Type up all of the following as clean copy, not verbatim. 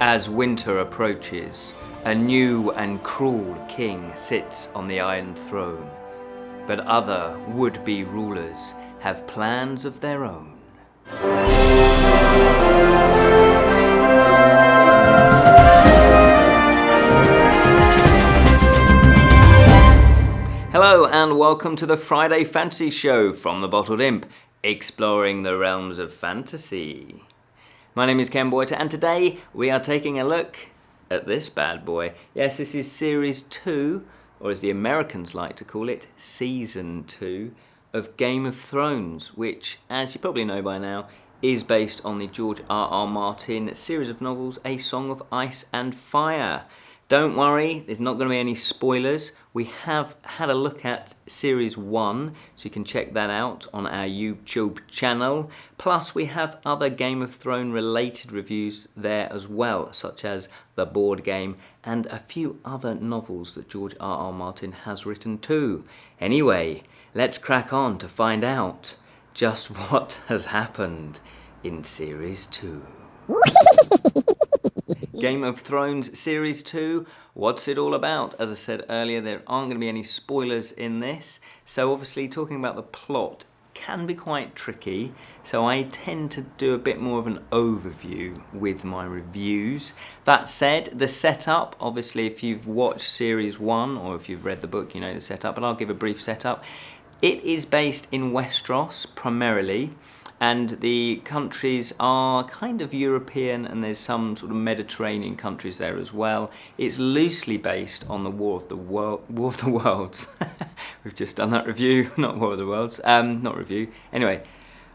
As winter approaches, a new and cruel king sits on the Iron Throne, but other would-be rulers have plans of their own. Hello and welcome to the Friday Fantasy Show from the Bottled Imp, exploring the realms of fantasy. My name is Ken Boyter, and today we are taking a look at this bad boy. Yes, this is Series 2, or as the Americans like to call it, Season 2, of Game of Thrones, which, as you probably know by now, is based on the George R.R. Martin series of novels, A Song of Ice and Fire. Don't worry, there's not going to be any spoilers. We have had a look at Series 1, so you can check that out on our YouTube channel. Plus, we have other Game of Thrones related reviews there as well, such as the board game and a few other novels that George R.R. Martin has written too. Anyway, let's crack on to find out just what has happened in Series 2. Game of Thrones Series 2, what's it all about? As I said earlier, there aren't going to be any spoilers in this, so obviously talking about the plot can be quite tricky, so I tend to do a bit more of an overview with my reviews. That said, the setup, obviously if you've watched Series 1 or if you've read the book, you know the setup, but I'll give a brief setup. It is based in Westeros primarily, and the countries are kind of European, and there's some sort of Mediterranean countries there as well. It's loosely based on the War of the Worlds. We've just done that review, not War of the Worlds. Not review. Anyway,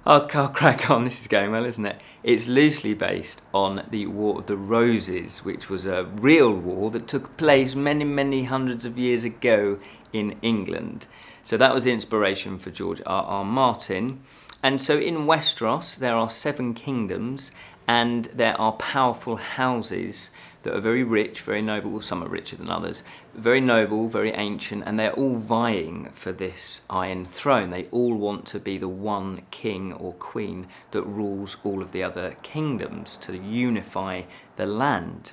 I'll crack on. This is going well, isn't it? It's loosely based on the War of the Roses, which was a real war that took place many, many hundreds of years ago in England. So that was the inspiration for George R.R. Martin. And so in Westeros, there are 7 kingdoms, and there are powerful houses that are very rich, very noble. Well, some are richer than others. Very noble, very ancient, and they're all vying for this Iron Throne. They all want to be the one king or queen that rules all of the other kingdoms to unify the land.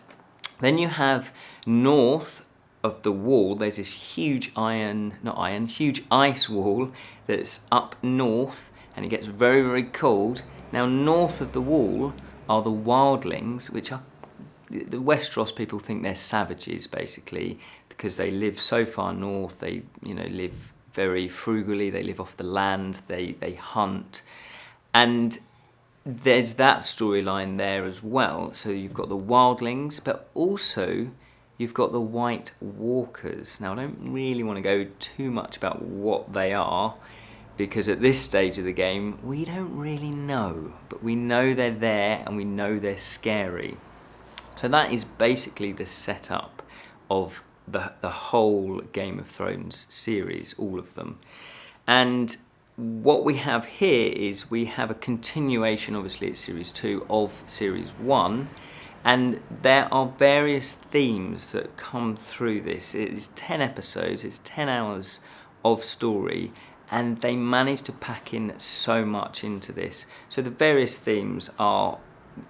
Then you have north of the wall, there's this huge huge ice wall that's up north, and it gets very, very cold. Now, north of the wall are the wildlings, which are the Westeros people think they're savages, basically, because they live so far north. They, live very frugally. They live off the land. They hunt, and there's that storyline there as well. So you've got the wildlings, but also you've got the White Walkers. Now, I don't really want to go too much about what they are, because at this stage of the game, we don't really know, but we know they're there and we know they're scary. So that is basically the setup of the whole Game of Thrones series, all of them. And what we have here is we have a continuation, obviously it's Series 2, of Series 1, and there are various themes that come through this. It is 10 episodes, it's 10 hours of story, and they managed to pack in so much into this. So the various themes are,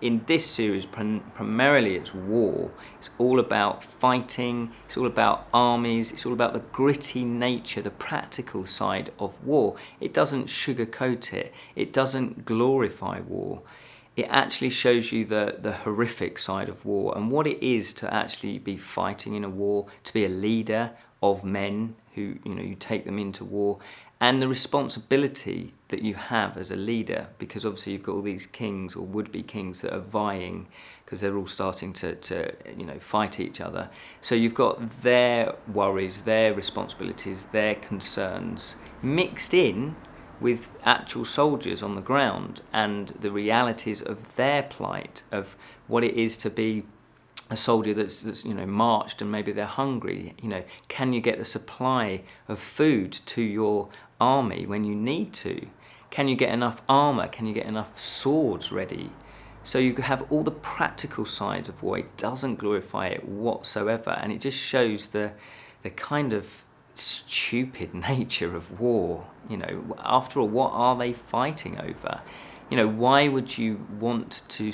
in this series, primarily it's war. It's all about fighting, it's all about armies, it's all about the gritty nature, the practical side of war. It doesn't sugarcoat it, it doesn't glorify war. It actually shows you the horrific side of war and what it is to actually be fighting in a war, to be a leader of men who, you take them into war, and the responsibility that you have as a leader, because obviously you've got all these kings or would-be kings that are vying, because they're all starting to fight each other. So you've got their worries, their responsibilities, their concerns mixed in with actual soldiers on the ground and the realities of their plight, of what it is to be a soldier that's marched and maybe they're hungry. Can you get the supply of food to your army when you need to? Can you get enough armor? Can you get enough swords ready? So you have all the practical sides of war. It doesn't glorify it whatsoever, and it just shows the kind of stupid nature of war. After all, what are they fighting over? Why would you want to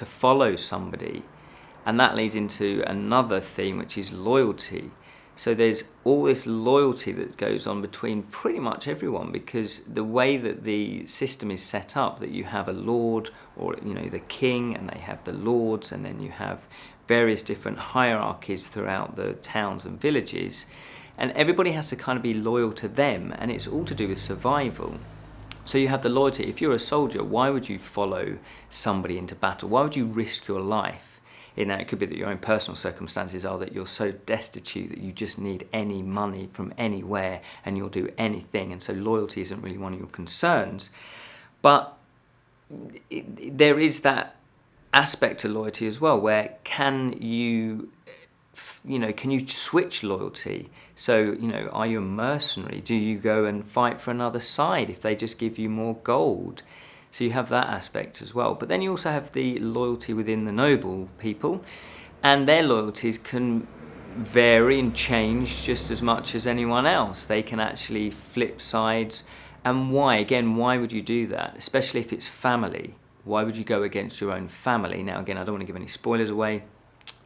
follow somebody And that leads into another theme, which is loyalty. So there's all this loyalty that goes on between pretty much everyone, because the way that the system is set up, that you have a lord, or the king, and they have the lords, and then you have various different hierarchies throughout the towns and villages, and everybody has to kind of be loyal to them, and it's all to do with survival. So you have the loyalty. If you're a soldier, why would you follow somebody into battle? Why would you risk your life? It could be that your own personal circumstances are that you're so destitute that you just need any money from anywhere and you'll do anything, and so loyalty isn't really one of your concerns. But there is that aspect to loyalty as well, where can you switch loyalty? So, are you a mercenary? Do you go and fight for another side if they just give you more gold? So you have that aspect as well. But then you also have the loyalty within the noble people, and their loyalties can vary and change just as much as anyone else. They can actually flip sides. And why? Again, why would you do that? Especially if it's family. Why would you go against your own family? Now, again, I don't want to give any spoilers away,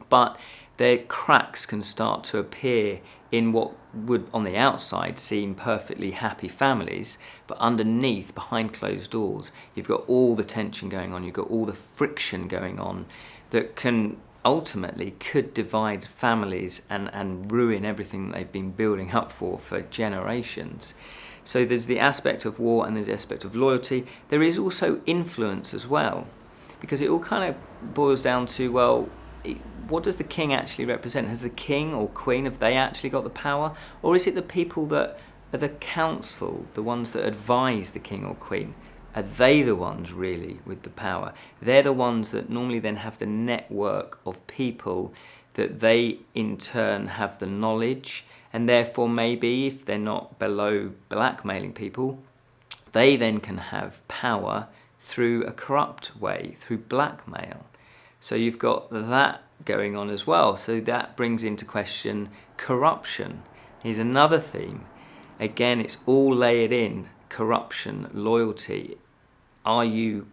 but their cracks can start to appear in what would on the outside seem perfectly happy families, but underneath, behind closed doors, you've got all the tension going on, you've got all the friction going on that could divide families and ruin everything that they've been building up for generations. So there's the aspect of war and there's the aspect of loyalty. There is also influence as well, because it all kind of boils down to, well, what does the king actually represent? Has the king or queen, have they actually got the power? Or is it the people that are the council, the ones that advise the king or queen? Are they the ones really with the power? They're the ones that normally then have the network of people that they in turn have the knowledge, and therefore maybe if they're not below blackmailing people, they then can have power through a corrupt way, through blackmail. So you've got that going on as well. So that brings into question corruption. Here's another theme. Again, it's all layered in. Corruption, loyalty. Are you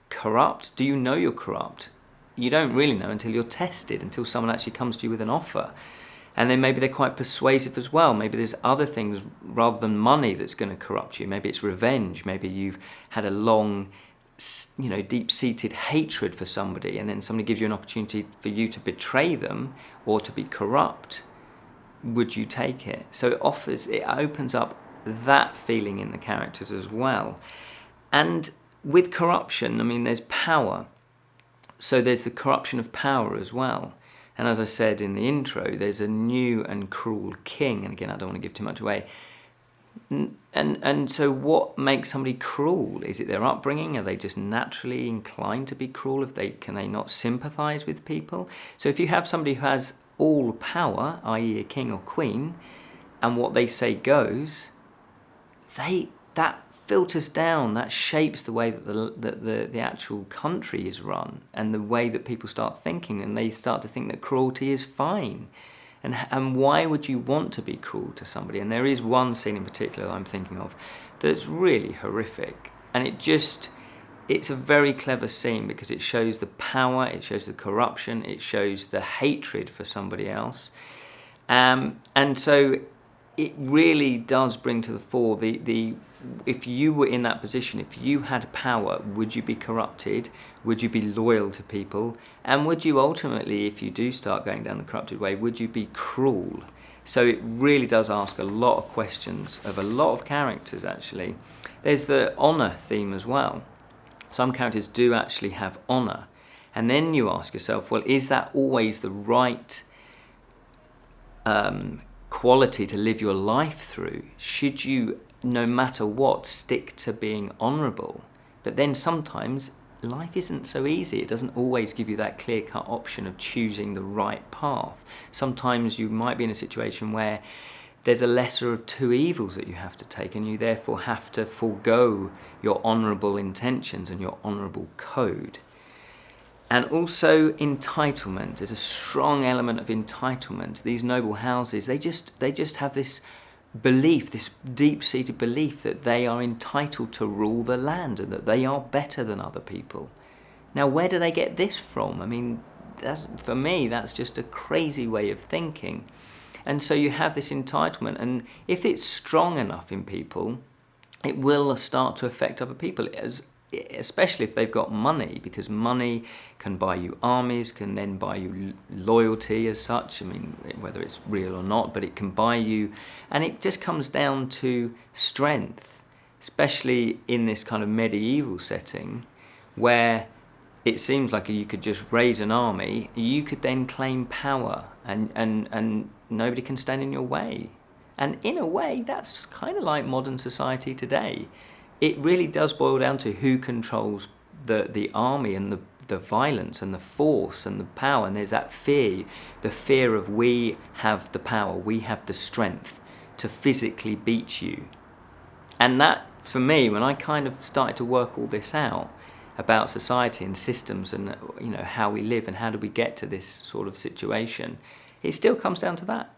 corrupt? Do you know you're corrupt? You don't really know until you're tested, until someone actually comes to you with an offer. And then maybe they're quite persuasive as well. Maybe there's other things rather than money that's going to corrupt you. Maybe it's revenge. Maybe you've had a long, deep-seated hatred for somebody, and then somebody gives you an opportunity for you to betray them or to be corrupt. Would you take it? So it opens up that feeling in the characters as well. And with corruption, there's power. So there's the corruption of power as well. And as I said in the intro, there's a new and cruel king. And again, I don't want to give too much away. And so what makes somebody cruel? Is it their upbringing? Are they just naturally inclined to be cruel? Can they not sympathise with people? So if you have somebody who has all power, i.e. a king or queen, and what they say goes, that filters down, that shapes the way that the actual country is run, and the way that people start thinking, and they start to think that cruelty is fine. And why would you want to be cruel to somebody? And there is one scene in particular that I'm thinking of that's really horrific. And it's a very clever scene because it shows the power, it shows the corruption, it shows the hatred for somebody else. And so it really does bring to the fore if you were in that position, if you had power, would you be corrupted? Would you be loyal to people? And would you ultimately, if you do start going down the corrupted way, would you be cruel? So it really does ask a lot of questions of a lot of characters, actually. There's the honour theme as well. Some characters do actually have honour. And then you ask yourself, well, is that always the right quality to live your life through? Should you, no matter what, stick to being honourable? But then sometimes life isn't so easy. It doesn't always give you that clear-cut option of choosing the right path. Sometimes you might be in a situation where there's a lesser of two evils that you have to take, and you therefore have to forego your honourable intentions and your honourable code. And also entitlement. There's a strong element of entitlement. These noble houses, they just have this belief, this deep-seated belief that they are entitled to rule the land and that they are better than other people. Now, where do they get this from? for me, that's just a crazy way of thinking. And so you have this entitlement, and if it's strong enough in people, it will start to affect other people, especially if they've got money, because money can buy you armies, can then buy you loyalty as such. I mean, whether it's real or not, but it can buy you, and it just comes down to strength, especially in this kind of medieval setting where it seems like you could just raise an army, you could then claim power, and nobody can stand in your way. And in a way, that's kind of like modern society today. It really does boil down to who controls the army and the violence and the force and the power. And there's that fear, the fear of we have the power, we have the strength to physically beat you. And that, for me, when I kind of started to work all this out, about society and systems and how we live and how do we get to this sort of situation, it still comes down to that,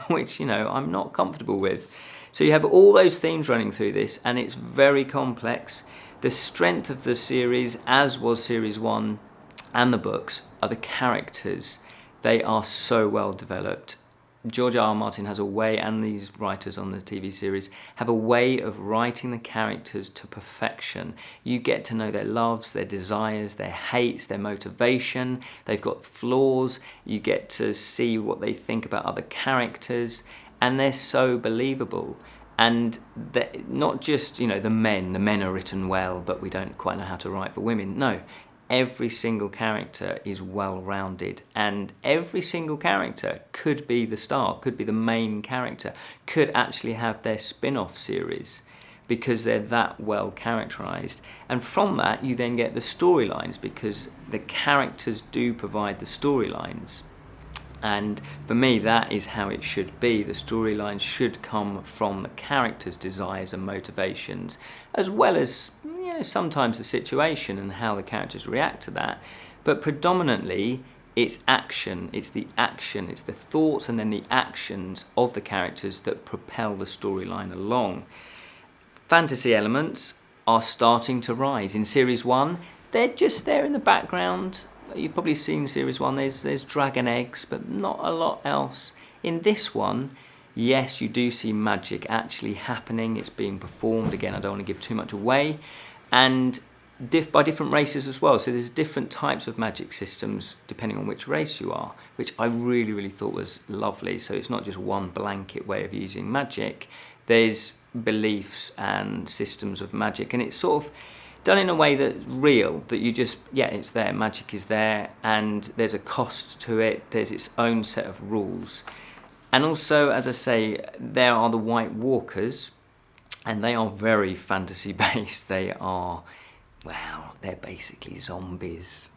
which I'm not comfortable with. So you have all those themes running through this, and it's very complex. The strength of the series, as was series 1 and the books, are the characters. They are so well developed. George R. R. Martin has a way, and these writers on the TV series have a way of writing the characters to perfection. You get to know their loves, their desires, their hates, their motivation. They've got flaws. You get to see what they think about other characters, and they're so believable. And not just, the men are written well, but we don't quite know how to write for women. No. Every single character is well-rounded, and every single character could be the star, could be the main character, could actually have their spin-off series because they're that well characterized. And from that, you then get the storylines, because the characters do provide the storylines. And for me, that is how it should be. The storylines should come from the characters' desires and motivations, as well as sometimes the situation and how the characters react to that. But predominantly, it's action. It's the action. It's the thoughts and then the actions of the characters that propel the storyline along. Fantasy elements are starting to rise. In Series 1, they're just there in the background. You've probably seen Series 1, there's dragon eggs, but not a lot else. In this one, yes, you do see magic actually happening. It's being performed. Again, I don't want to give too much away. And by different races as well. So there's different types of magic systems depending on which race you are, which I really, really thought was lovely. So it's not just one blanket way of using magic. There's beliefs and systems of magic, and it's sort of done in a way that's real, that you just, it's there, magic is there, and there's a cost to it, there's its own set of rules. And also, as I say, there are the White Walkers, and they are very fantasy-based. They are, they're basically zombies,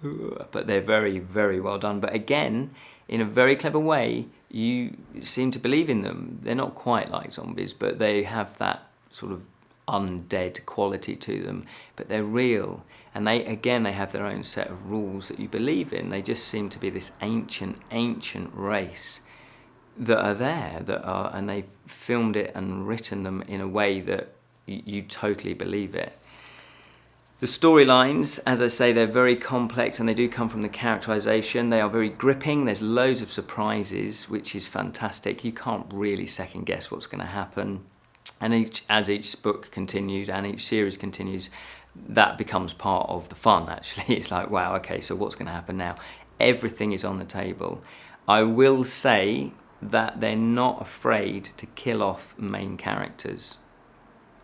but they're very, very well done. But again, in a very clever way, you seem to believe in them. They're not quite like zombies, but they have that sort of undead quality to them, but they're real, and they have their own set of rules that you believe in. They just seem to be this ancient race that are there, and they've filmed it and written them in a way that you totally believe it. The storylines, as I say, they're very complex, and they do come from the characterization. They are very gripping. There's loads of surprises, which is fantastic. You can't really second guess what's going to happen. And as each book continues and each series continues, that becomes part of the fun, actually. It's like, wow, okay, so what's going to happen now? Everything is on the table. I will say that they're not afraid to kill off main characters.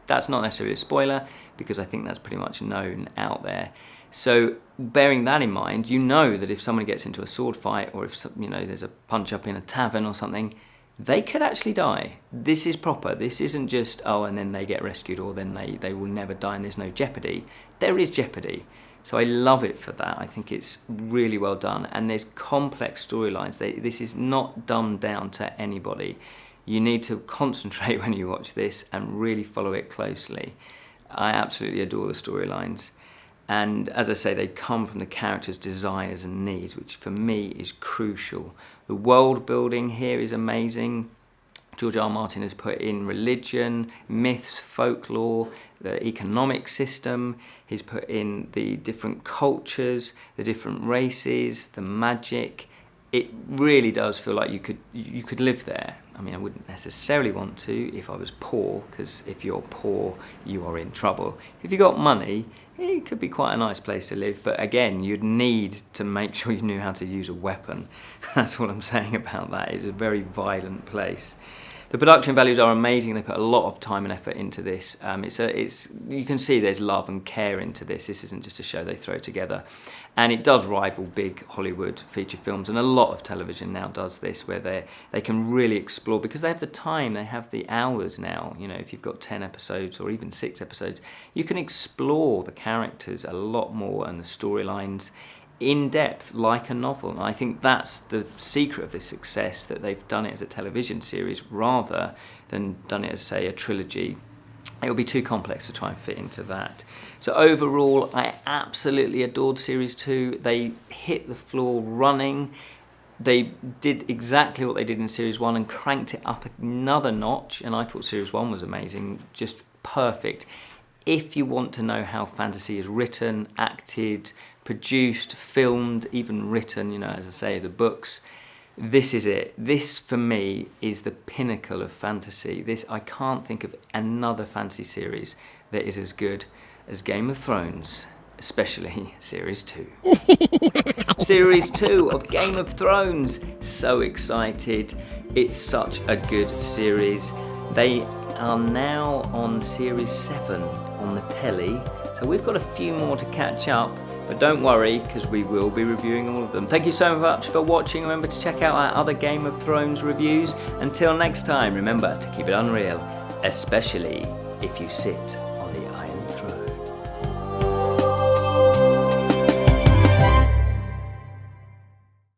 That's not necessarily a spoiler, because I think that's pretty much known out there. So bearing that in mind, you know that if someone gets into a sword fight, or if there's a punch up in a tavern or something, they could actually die. This is proper. This isn't just, and then they get rescued, or then they will never die and there's no jeopardy. There is jeopardy. So I love it for that. I think it's really well done. And there's complex storylines. This is not dumbed down to anybody. You need to concentrate when you watch this and really follow it closely. I absolutely adore the storylines. And as I say, they come from the characters' desires and needs, which for me is crucial. The world building here is amazing. George R. R. Martin has put in religion, myths, folklore, the economic system. He's put in the different cultures, the different races, the magic. It really does feel like you could live there. I mean, I wouldn't necessarily want to if I was poor, because if you're poor, you are in trouble. If you got money, it could be quite a nice place to live, but again, you'd need to make sure you knew how to use a weapon. That's what I'm saying about that. It's a very violent place. The production values are amazing. They put a lot of time and effort into this. You can see there's love and care into this. This isn't just a show they throw together. And it does rival big Hollywood feature films, and a lot of television now does this, where they can really explore, because they have the time, they have the hours now. You know, if you've got 10 episodes or even 6 episodes, you can explore the characters a lot more and the storylines in depth, like a novel. And I think that's the secret of this success, that they've done it as a television series rather than done it as, say, a trilogy. It would be too complex to try and fit into that. So overall, I absolutely adored Series 2. They hit the floor running. They did exactly what they did in Series 1 and cranked it up another notch. And I thought Series 1 was amazing, just perfect. If you want to know how fantasy is written, acted, produced, filmed, even written, you know, as I say, the books, this is it. This, for me, is the pinnacle of fantasy. I can't think of another fantasy series that is as good as Game of Thrones, especially Series 2. Series 2 of Game of Thrones. So excited. It's such a good series. They are now on Series 7 on the telly, so we've got a few more to catch up, but don't worry, because we will be reviewing all of them. Thank you so much for watching. Remember to check out our other Game of Thrones reviews. Until next time, remember to keep it unreal, especially if you sit